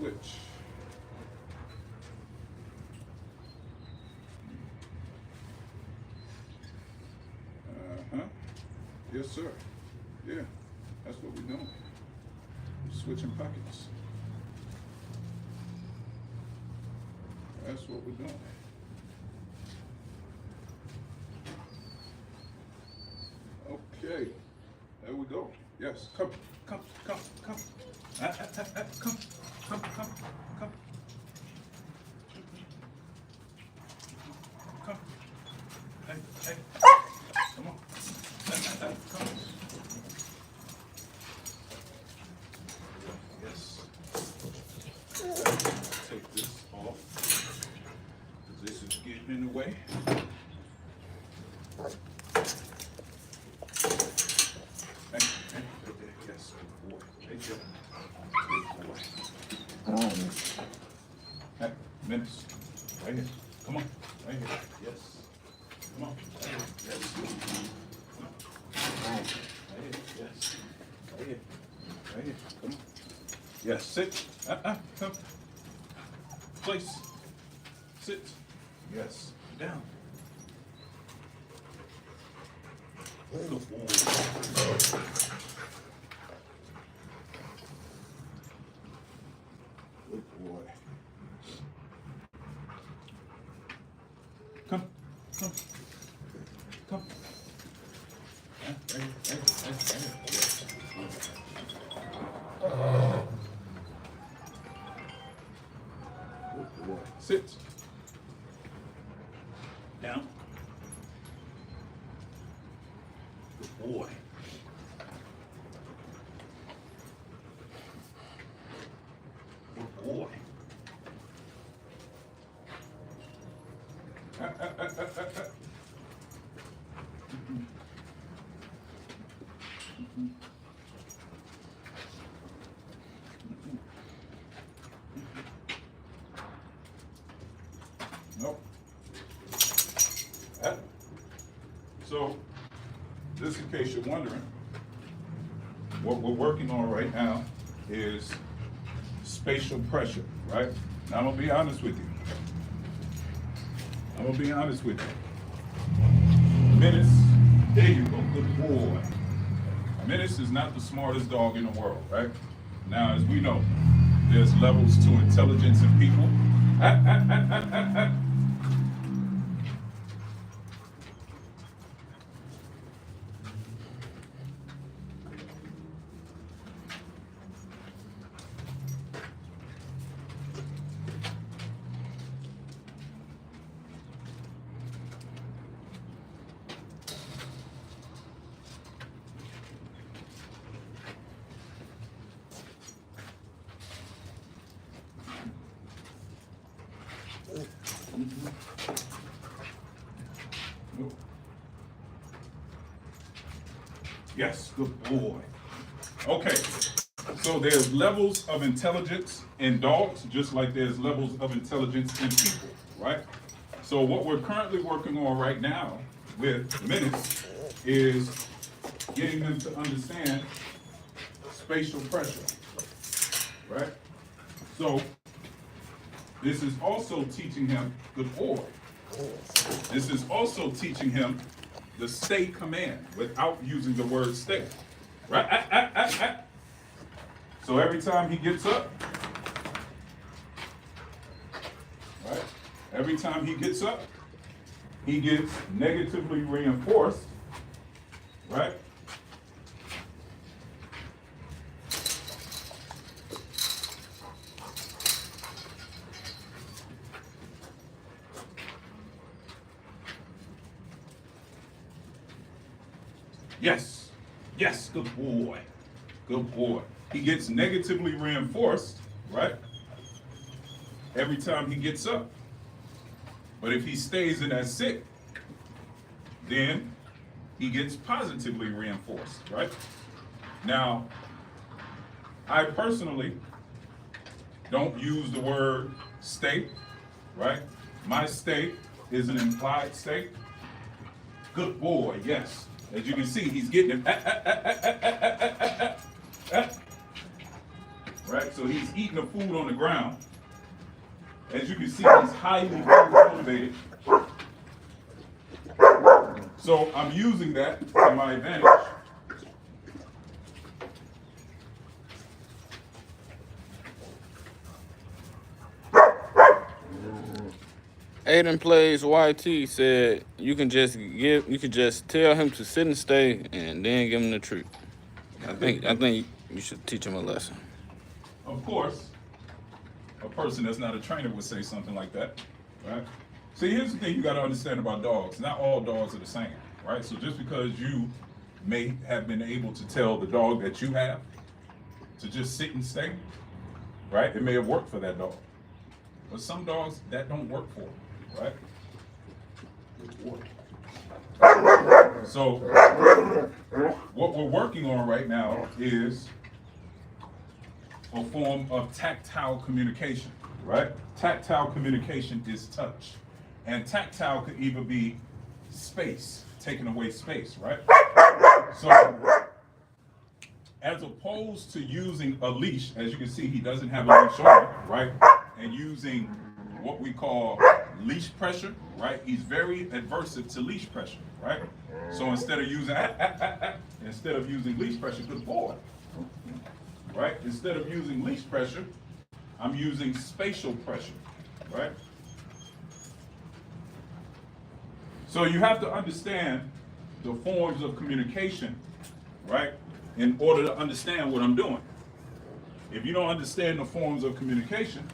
switch. Yes, sir. Yeah, that's what we're doing. Switching pockets. That's what we're doing. Okay, there we go. Yes, come. Come. Come. Come. Come. Hey. Come on. Come. Yes. Take this off, because this is getting in the way. Yes, good boy. Good boy. Hey, Menace. Right here. Come on. Right here. Yes. Come on. Right here. Yes. Come on. Right here. Yes. Right here. Right here. Come on. Yes. Sit. Come. Place. Sit. Yes. Down. Good boy. Good boy. Come. Right. Yes. Good boy. Sit. Down. Good boy. Good boy. Nope. So, just in case you're wondering, what we're working on right now is spatial pressure, right? Now, I'm gonna be honest with you. Menace, there you go, good boy. Menace is not the smartest dog in the world, right? Now, as we know, there's levels to intelligence in people. Yes, good boy. Okay, so there's levels of intelligence in dogs, just like there's levels of intelligence in people, right? So what we're currently working on right now with Menace is getting them to understand spatial pressure, right? So this is also teaching him, good boy. This is also teaching him the stay command without using the word stay, right? So every time he gets up, right? Every time he gets up, he gets negatively reinforced, right? Yes, good boy. Good boy. He gets negatively reinforced, right? Every time he gets up. But if he stays in that sit, then he gets positively reinforced, right? Now, I personally don't use the word stay, right? My stay is an implied state. Good boy, yes. As you can see, he's getting it. right? So he's eating the food on the ground. As you can see, he's highly food motivated. So I'm using that to my advantage. Aiden Plays YT said you can just tell him to sit and stay and then give him the treat. I think you should teach him a lesson. Of course, a person that's not a trainer would say something like that, right? See, here's the thing you got to understand about dogs. Not all dogs are the same, right? So just because you may have been able to tell the dog that you have to just sit and stay, right? It may have worked for that dog. But some dogs, that don't work for them, right? So what we're working on right now is a form of tactile communication, right? Tactile communication is touch. And tactile could either be space, taking away space, right? So as opposed to using a leash, as you can see, he doesn't have a leash on, right? And using what we call leash pressure, right? He's very aversive to leash pressure, right? So instead of using leash pressure, good boy, right? Instead of using leash pressure, I'm using spatial pressure, right? So you have to understand the forms of communication, right? In order to understand what I'm doing. If you don't understand the forms of communication,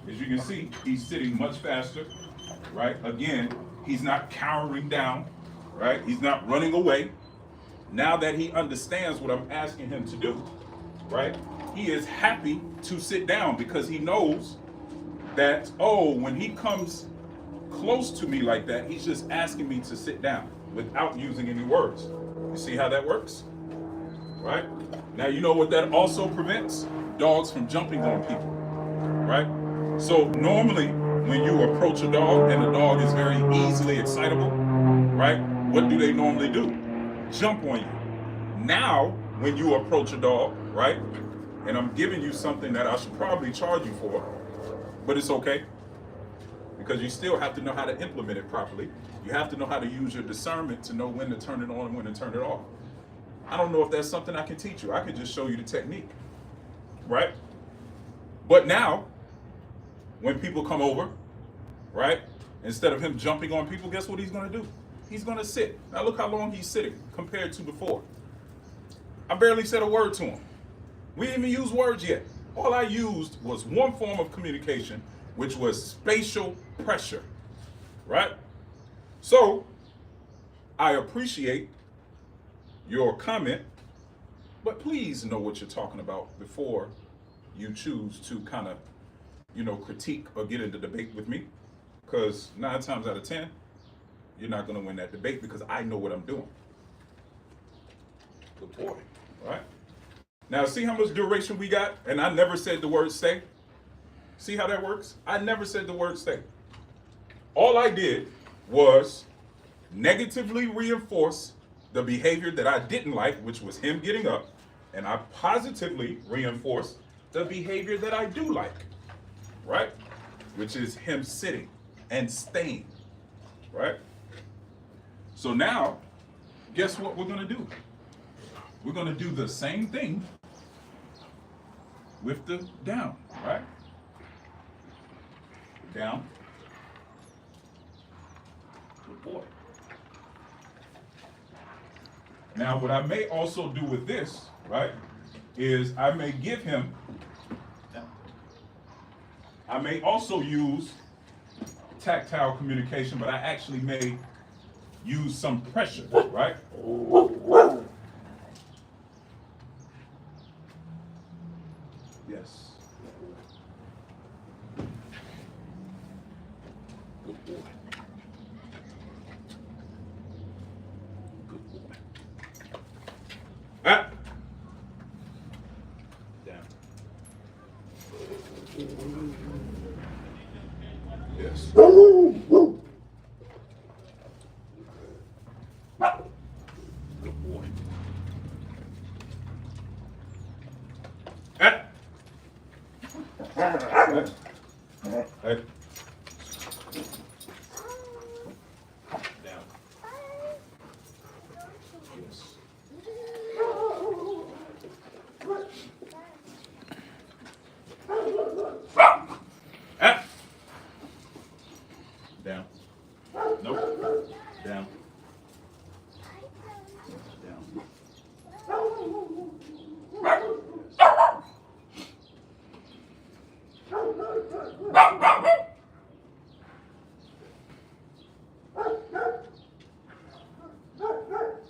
as you can see, he's sitting much faster, right? Again, he's not cowering down, right? He's not running away. Now that he understands what I'm asking him to do, right? He is happy to sit down because he knows that, oh, when he comes close to me like that, he's just asking me to sit down without using any words. You see how that works? Right? Now, you know what that also prevents? Dogs from jumping on people, right? So normally when you approach a dog and the dog is very easily excitable, right? What do they normally do? Jump on you. Now, when you approach a dog, right? And I'm giving you something that I should probably charge you for, but it's okay. Because you still have to know how to implement it properly. You have to know how to use your discernment to know when to turn it on and when to turn it off. I don't know if that's something I can teach you. I can just show you the technique, right? But now, when people come over, right, instead of him jumping on people, guess what he's gonna do? He's gonna sit. Now look how long he's sitting compared to before. I barely said a word to him. We didn't even use words yet. All I used was one form of communication, which was spatial pressure, right? So, I appreciate your comment, but please know what you're talking about before you choose to kind of, critique or get into debate with me. Because 9 times out of 10, you're not going to win that debate because I know what I'm doing. Good boy, right? Now, see how much duration we got? And I never said the word stay. See how that works? I never said the word stay. All I did was negatively reinforce the behavior that I didn't like, which was him getting up, and I positively reinforced the behavior that I do like, right? Which is him sitting and staying, right? So now, guess what we're gonna do? We're gonna do the same thing with the down, right? Down. Good boy. Now, what I may also do with this, right, is I may give him, I may also use tactile communication, but I actually may use some pressure, right? Yes. Good boy. Good boy. Ah. Down. Yes. Good boy. Right? Hey. Down. Yes. Ah. Down. Nope. Down. Down.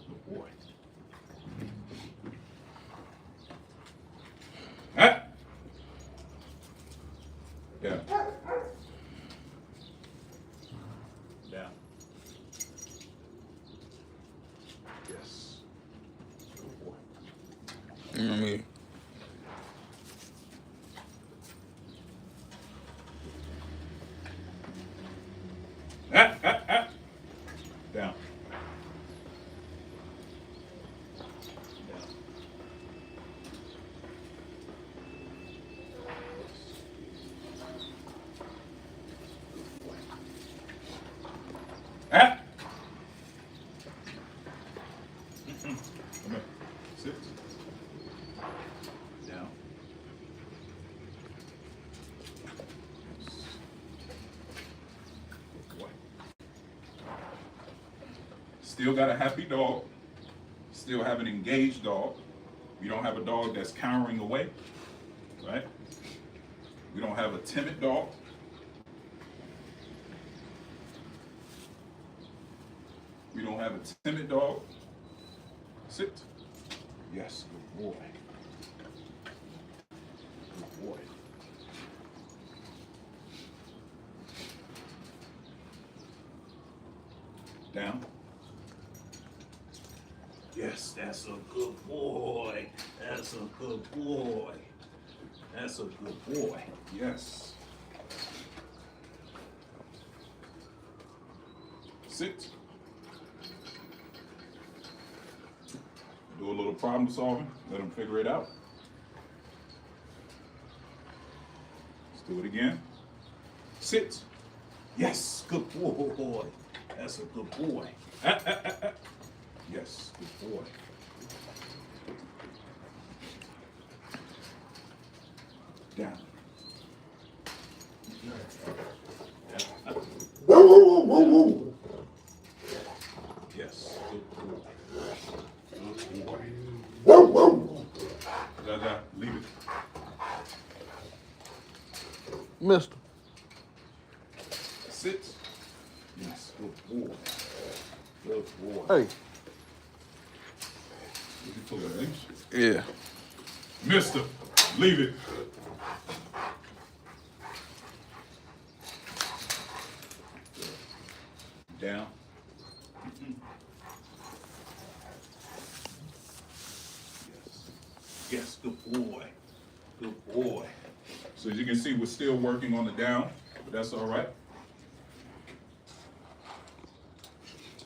Good boy. Ah. Down. Down. Yes. Good boy. You know what I mean? Ah, ah, ah. Down. Down. Ah. Come here. Sit. Down. Good boy. Still got a happy dog. Still have an engaged dog. We don't have a dog that's cowering away, right? We don't have a timid dog. We don't have a timid dog. Sit. Yes, good boy. Good boy. Down. Yes, that's a good boy. That's a good boy. That's a good boy. Yes. Sit. Do a little problem solving. Let them figure it out. Let's do it again. Sit. Yes, good boy. That's a good boy. Ah, ah, ah, ah. Yes, good boy. Down. Yes, good boy. Good boy. Da, leave it. Mister. Sit. Yes, good boy. Good boy. Hey. Did you pull that leash? Yeah. Mister, leave it. Down. Yes. Yes, good boy. Good boy. So as you can see, we're still working on the down, but that's all right.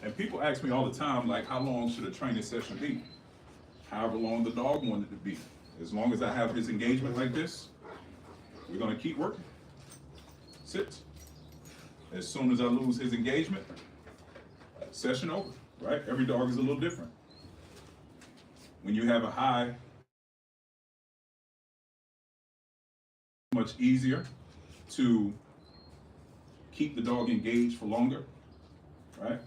And people ask me all the time, like, how long should a training session be? However long the dog wanted to be. As long as I have his engagement like this, we're gonna keep working. Sit. As soon as I lose his engagement, session over, right? Every dog is a little different. When you have a high, much easier to keep the dog engaged for longer, right?